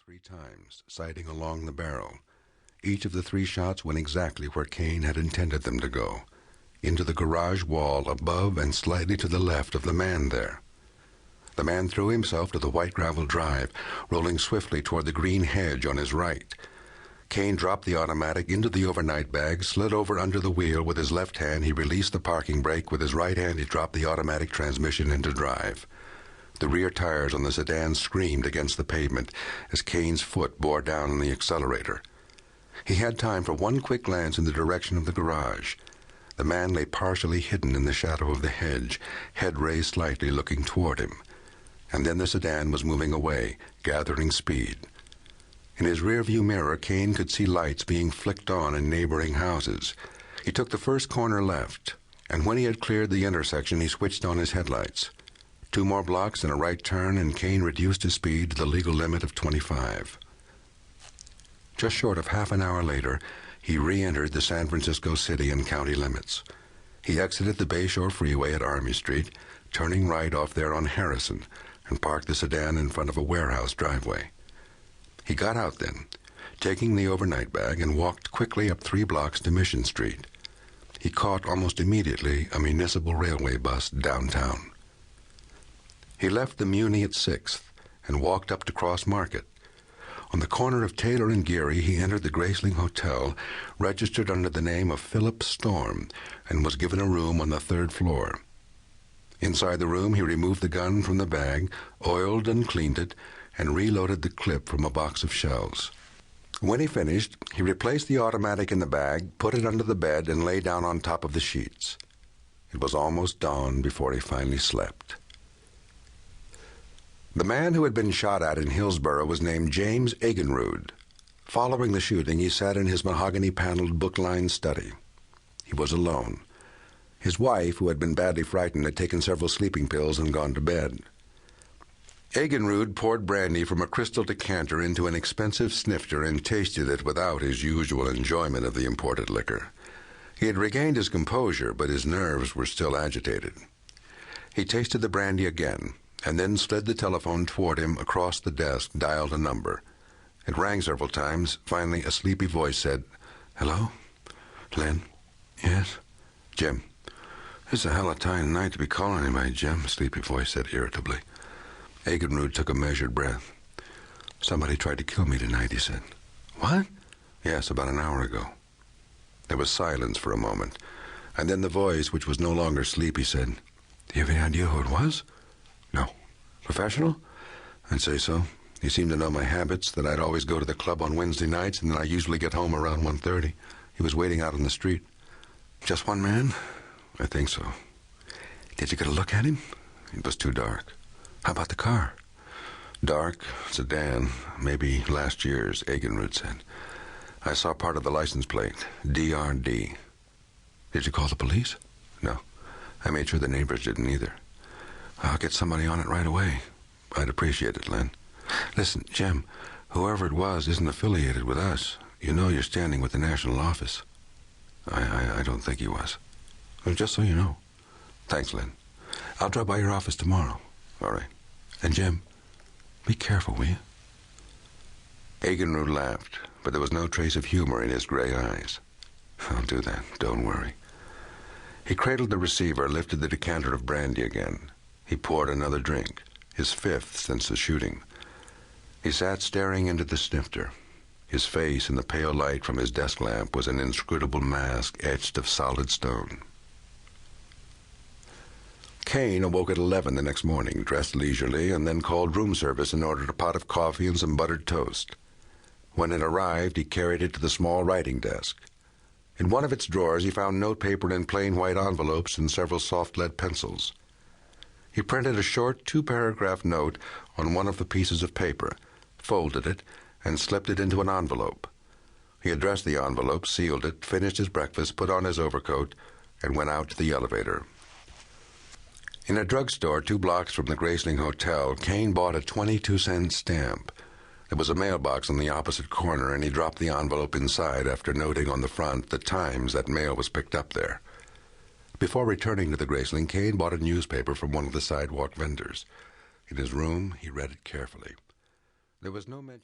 3 times, sighting along the barrel. Each of the 3 shots went exactly where Cain had intended them to go, into the garage wall above and slightly to the left of the man there. The man threw himself to the white gravel drive, rolling swiftly toward the green hedge on his right. Cain dropped the automatic into the overnight bag, slid over under the wheel. With his left hand, he released the parking brake. With his right hand, he dropped the automatic transmission into drive. The rear tires on the sedan screamed against the pavement as Cain's foot bore down on the accelerator. He had time for one quick glance in the direction of the garage. The man lay partially hidden in the shadow of the hedge, head raised slightly, looking toward him. And then the sedan was moving away, gathering speed. In his rearview mirror, Cain could see lights being flicked on in neighboring houses. He took the first corner left, and when he had cleared the intersection, he switched on his headlights. 2 more blocks and a right turn, and Cain reduced his speed to the legal limit of 25. Just short of half an hour later, he re-entered the San Francisco city and county limits. He exited the Bayshore Freeway at Army Street, turning right off there on Harrison, and parked the sedan in front of a warehouse driveway. He got out then, taking the overnight bag, and walked quickly up 3 blocks to Mission Street. He caught almost immediately a municipal railway bus downtown. He left the Muni at 6th and walked up to Cross Market. On the corner of Taylor and Geary, he entered the Graceling Hotel, registered under the name of Philip Storm, and was given a room on the 3rd floor. Inside the room, he removed the gun from the bag, oiled and cleaned it, and reloaded the clip from a box of shells. When he finished, he replaced the automatic in the bag, put it under the bed, and lay down on top of the sheets. It was almost dawn before he finally slept. The man who had been shot at in Hillsborough was named James Egenrud. Following the shooting, he sat in his mahogany-paneled book-lined study. He was alone. His wife, who had been badly frightened, had taken several sleeping pills and gone to bed. Egenrud poured brandy from a crystal decanter into an expensive snifter and tasted it without his usual enjoyment of the imported liquor. He had regained his composure, but his nerves were still agitated. He tasted the brandy again, and then slid the telephone toward him across the desk, dialed a number. It rang several times. Finally, a sleepy voice said, "Hello? Lynn? Yes? Jim? It's a hell of a time of night to be calling anybody, Jim," a sleepy voice said irritably. Egenrud took a measured breath. "Somebody tried to kill me tonight," he said. "What?" "Yes, about an hour ago." There was silence for a moment, and then the voice, which was no longer sleepy, said, "Do you have any idea who it was?" "No." "Professional?" "I'd say so. He seemed to know my habits, that I'd always go to the club on Wednesday nights, and that I usually get home around 1:30. He was waiting out on the street." "Just one man?" "I think so." "Did you get a look at him?" "It was too dark." "How about the car?" "Dark, sedan, maybe last year's," Egenrud said. "I saw part of the license plate, DRD. "Did you call the police?" "No. I made sure the neighbors didn't either." "I'll get somebody on it right away." "I'd appreciate it, Len." "Listen, Jim, whoever it was isn't affiliated with us. You know you're standing with the national office." I don't think he was." "Well, just so you know." "Thanks, Len. I'll drop by your office tomorrow." "All right. And Jim, be careful, will you?" Egenrud laughed, but there was no trace of humor in his gray eyes. "I'll do that. Don't worry." He cradled the receiver, lifted the decanter of brandy again. He poured another drink, his 5th since the shooting. He sat staring into the snifter. His face in the pale light from his desk lamp was an inscrutable mask etched of solid stone. Cain awoke at 11 the next morning, dressed leisurely, and then called room service and ordered a pot of coffee and some buttered toast. When it arrived, he carried it to the small writing desk. In one of its drawers, he found notepaper in plain white envelopes and several soft lead pencils. He printed a short 2-paragraph note on one of the pieces of paper, folded it, and slipped it into an envelope. He addressed the envelope, sealed it, finished his breakfast, put on his overcoat, and went out to the elevator. In a drugstore 2 blocks from the Graceling Hotel, Cain bought a 22-cent stamp. There was a mailbox on the opposite corner, and he dropped the envelope inside after noting on the front the times that mail was picked up there. Before returning to the Graceling, Cain bought a newspaper from one of the sidewalk vendors. In his room, he read it carefully. There was no mention